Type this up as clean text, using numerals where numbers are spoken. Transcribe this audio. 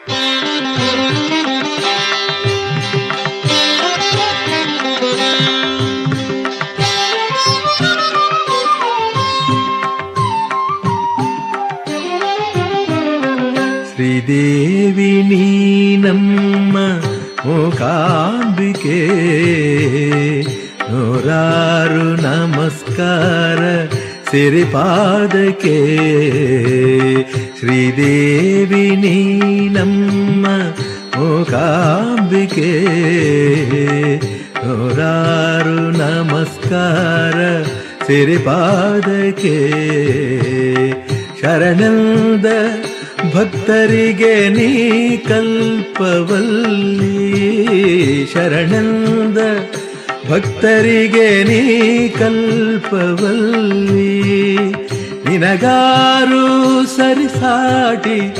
ಶ್ರೀದೇವಿ ನೀ ನಮ್ಮ ಮೂಕಾಂಬಿಕೆ, ನೂರಾರು ನಮಸ್ಕಾರ ಸಿರಿಪಾದಕ್ಕೆ. ಶ್ರೀದೇವಿ ನೀ ನಮ್ಮ ಮೂಕಾಂಬಿಕೆ, ನೂರಾರು ನಮಸ್ಕಾರ ಸಿರಿಪಾದಕ್ಕೆ. ಶರಣಂದ ಭಕ್ತರಿಗೆ ನೀ ಕಲ್ಪವಲ್ಲಿ, ಶರಣಂದ ಭಕ್ತರಿಗೆ ನೀ ಕಲ್ಪವಲ್ಲಿ. ನಿನಗಾರು ಸರಿಸಾಟಿ